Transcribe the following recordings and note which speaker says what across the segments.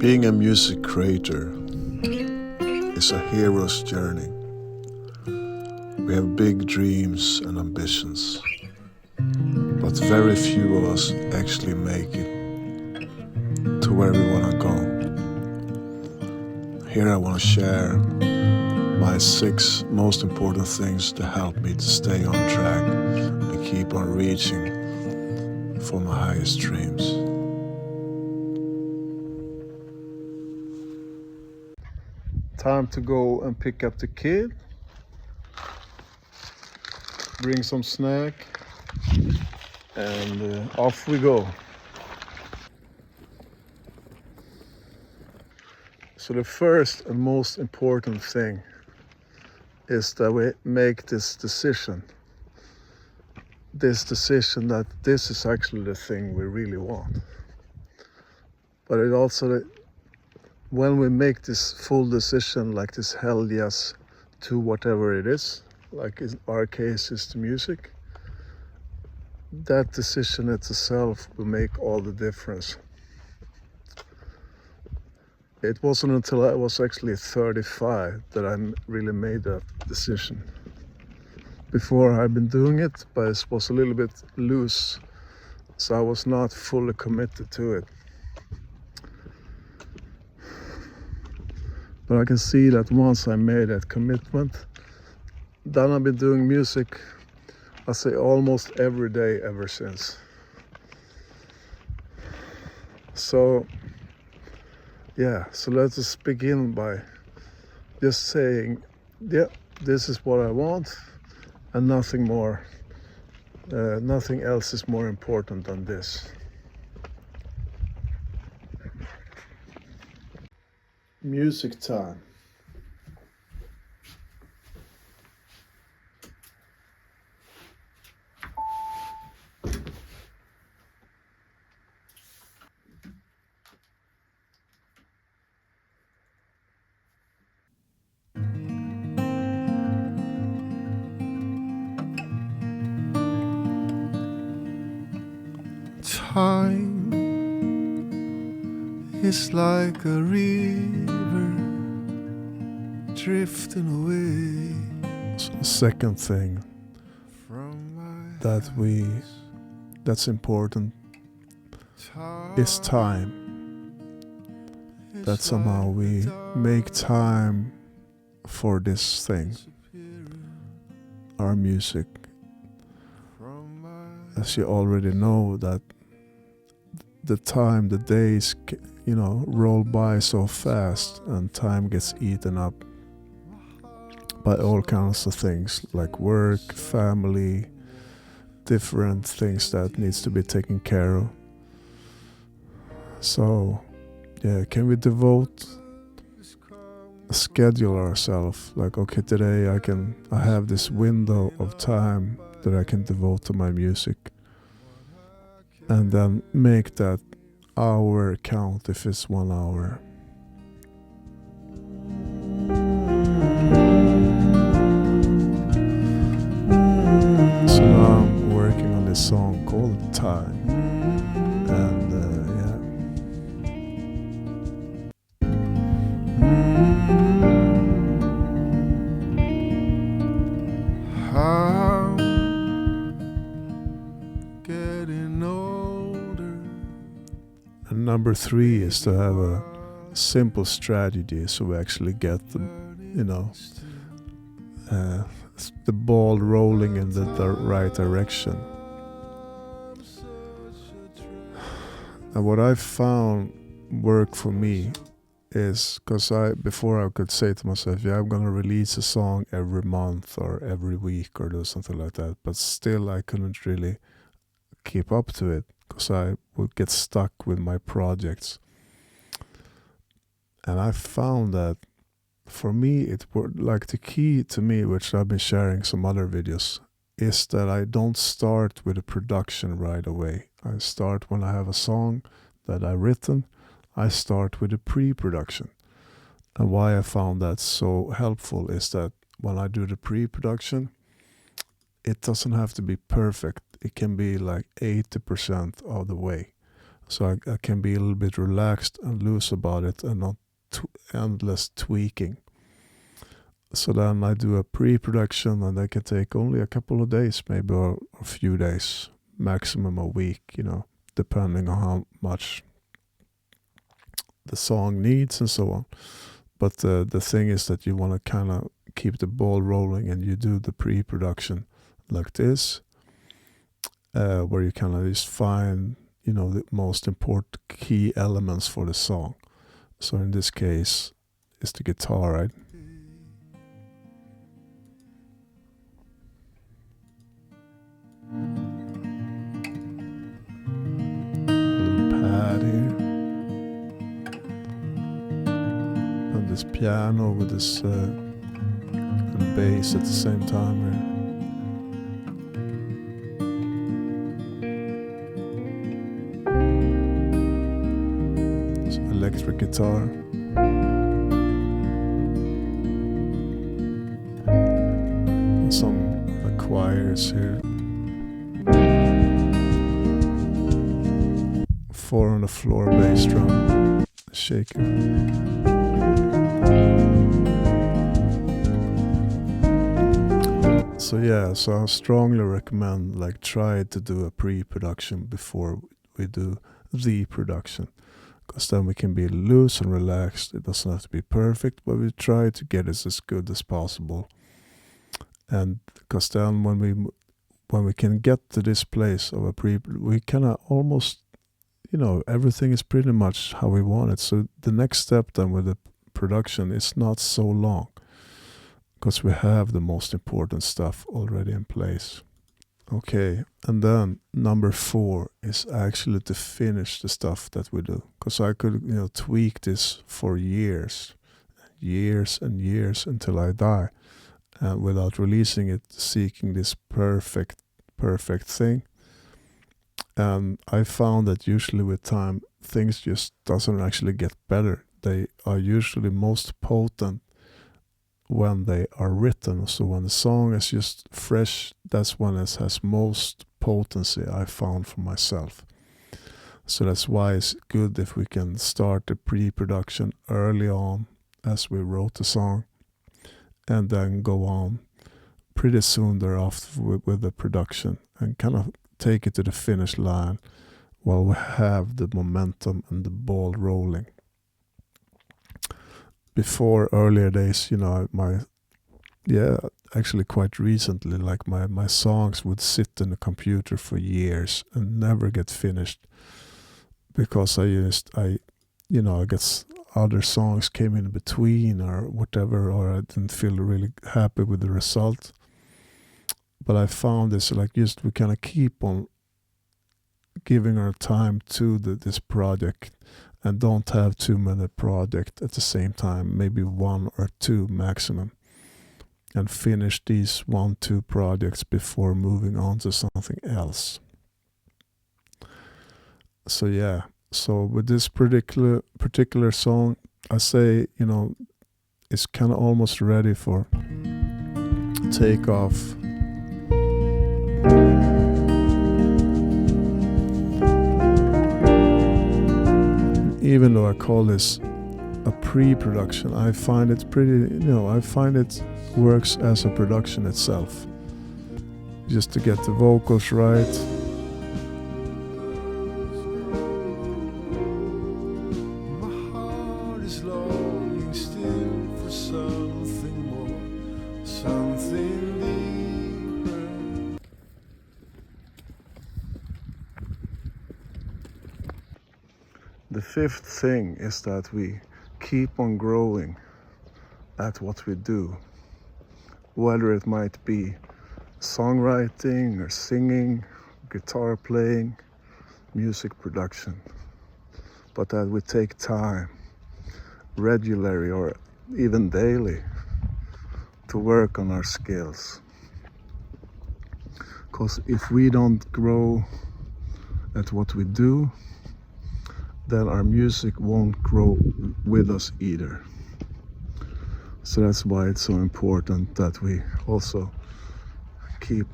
Speaker 1: Being a music creator is a hero's journey. We have big dreams and ambitions, but very few of us actually make it to where we want to go. Here I want to share my 6 most important things to help me to stay on track and keep on reaching for my highest dreams. Time to go and pick up the kid, bring some snack, and off we go. So the first and most important thing is that we make this decision that this is actually the thing we really want. But it also, when we make this full decision, like this hell yes to whatever it is, like in our case is the music, that decision itself will make all the difference. It wasn't until I was actually 35 that I really made that decision. Before I've been doing it, but it was a little bit loose, so I was not fully committed to it. But I can see that once I made that commitment, then I've been doing music, I say almost every day ever since. So let's just begin by just saying, yeah, this is what I want, and nothing more. Nothing else is more important than this. Music time.
Speaker 2: Time is like a river drifting away.
Speaker 1: So the second thing that's important is time. That somehow we make time for this thing, our music. As you already know, that the days, roll by so fast, and time gets eaten up by all kinds of things like work, family, different things that needs to be taken care of. So, can we schedule ourselves like, okay, today I have this window of time that I can devote to my music, and then make that hour count if it's 1 hour. So now I'm working on this song called Time, and
Speaker 2: I'm getting older.
Speaker 1: And number 3 is to have a simple strategy so we actually get the ball rolling in the right direction. And what I found work for me is, because before I could say to myself, I'm gonna release a song every month or every week or do something like that, but still I couldn't really keep up to it because I would get stuck with my projects. And I found that for me, it would, like, the key to me, which I've been sharing some other videos, is that I don't start with a production right away. I start when I have a song that I've written. I start with a pre-production. And why I found that so helpful is that when I do the pre-production, it doesn't have to be perfect. It can be like 80% of the way. so I can be a little bit relaxed and loose about it and not endless tweaking. So then I do a pre-production, and that can take only a couple of days, maybe, or a few days, maximum a week, depending on how much the song needs and so on. But the thing is that you want to kind of keep the ball rolling, and you do the pre-production like this, where you kind of just find, the most important key elements for the song. So in this case, it's the guitar, right? Little pad here. And this piano with this and bass at the same time here. Electric guitar. And some choirs here. 4 on the floor bass drum, shaker. So I strongly recommend try to do a pre-production before we do the production. Because then we can be loose and relaxed. It doesn't have to be perfect, but we try to get it as good as possible. And because then when we can get to this place of a we kind of almost, everything is pretty much how we want it. So the next step then with the production is not so long, because we have the most important stuff already in place. Okay, and then number 4 is actually to finish the stuff that we do. Because I could, tweak this for years and years until I die, and without releasing it, seeking this perfect thing. And I found that usually with time, things just doesn't actually get better. They are usually most potent when they are written. So when the song is just fresh, that's when it has most potency, I found for myself. So that's why it's good if we can start the pre-production early on as we wrote the song, and then go on pretty soon thereafter with the production, and kind of take it to the finish line while we have the momentum and the ball rolling. Before earlier days, actually quite recently, my songs would sit in the computer for years and never get finished, because I guess other songs came in between or whatever, or I didn't feel really happy with the result. But I found this, we kind of keep on giving our time to this project, and don't have too many projects at the same time, maybe 1 or 2 maximum, and finish these 1-2 projects before moving on to something else. So with this particular song, I say, it's kind of almost ready for takeoff. Even though I call this a pre-production, I find it works as a production itself. Just to get the vocals right.
Speaker 2: My heart is longing still for something more, something deeper.
Speaker 1: The 5th thing is that we keep on growing at what we do, whether it might be songwriting or singing, guitar playing, music production, but that we take time regularly or even daily to work on our skills. Because if we don't grow at what we do, then our music won't grow with us either. So that's why it's so important that we also keep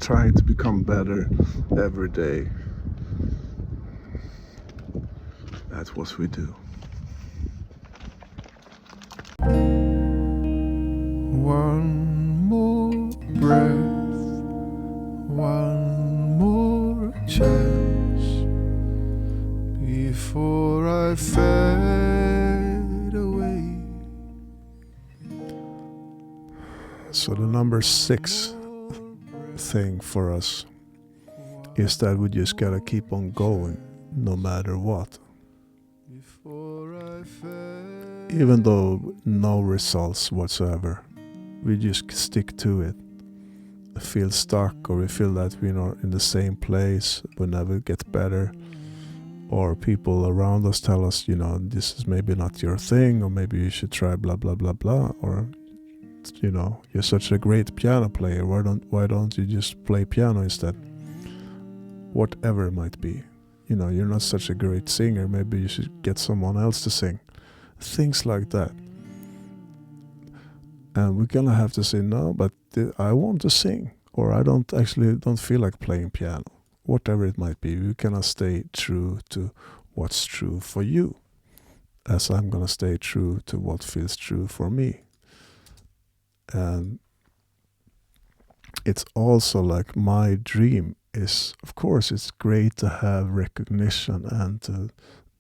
Speaker 1: trying to become better every day. That's what we do.
Speaker 2: One more breath, one more chance before I fade away.
Speaker 1: So the number 6 thing for us is that we just gotta keep on going no matter what. Even though no results whatsoever, we just stick to it. Feel stuck, or we feel that we're not in the same place, we never get better, or people around us tell us, this is maybe not your thing, or maybe you should try blah blah blah blah, or you're such a great piano player, why don't you just play piano instead? Whatever it might be. You're not such a great singer, maybe you should get someone else to sing. Things like that. And we're gonna have to say, no, but I want to sing, or I don't feel like playing piano. Whatever it might be, we cannot stay true to what's true for you, as I'm gonna stay true to what feels true for me. And it's also like my dream is, of course, it's great to have recognition and to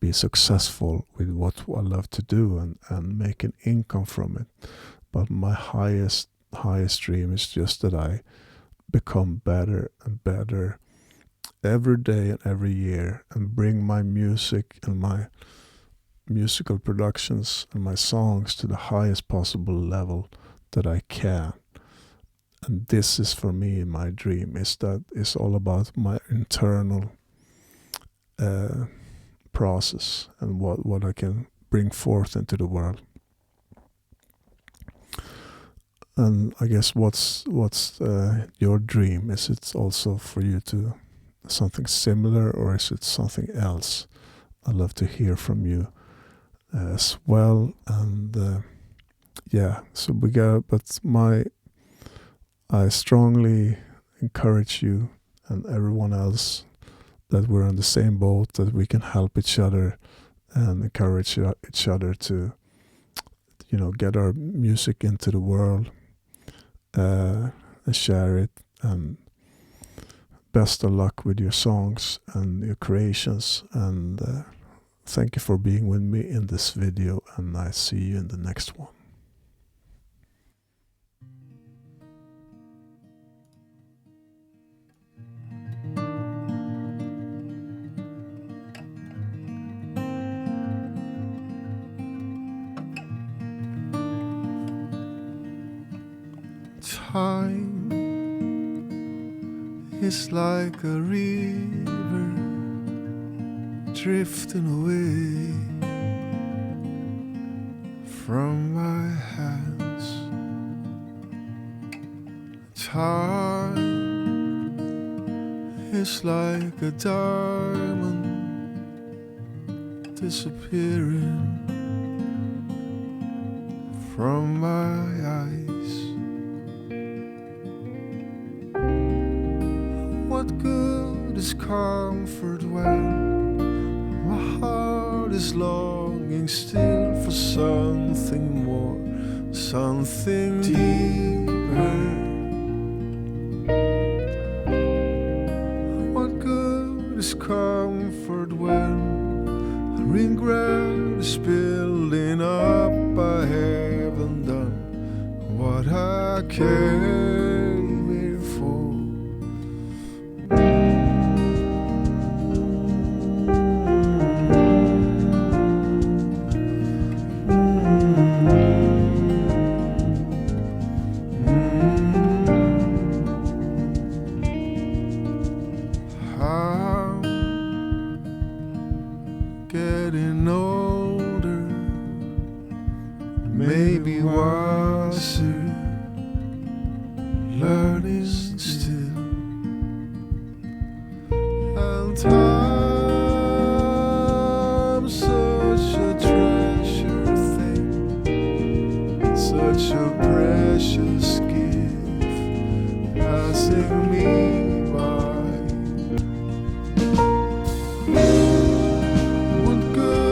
Speaker 1: be successful with what I love to do and make an income from it. But my highest dream is just that I become better and better every day and every year, and bring my music and my musical productions and my songs to the highest possible level that I can. And this is for me my dream, it's all about my internal process and what I can bring forth into the world. And I guess what's your dream? Is it also for you to something similar, or is it something else? I'd love to hear from you as well. And so I strongly encourage you and everyone else that we're in the same boat, that we can help each other and encourage each other to, get our music into the world and share it. And best of luck with your songs and your creations. And thank you for being with me in this video, and I see you in the next one.
Speaker 2: Time is like a river drifting away from my hands. Time is like a diamond disappearing from my eyes. What good is comfort when my heart is longing still for something more, something deeper? What good is comfort when regret is building up? I haven't done what I came here for. Getting older, maybe wiser, learning still. And time's such a treasure thing, such a precious gift, passing me by. What good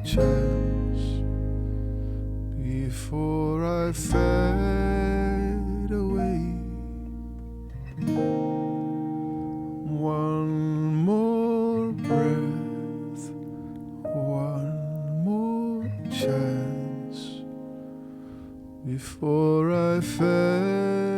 Speaker 2: chance before I fade away. One more breath, one more chance before I fade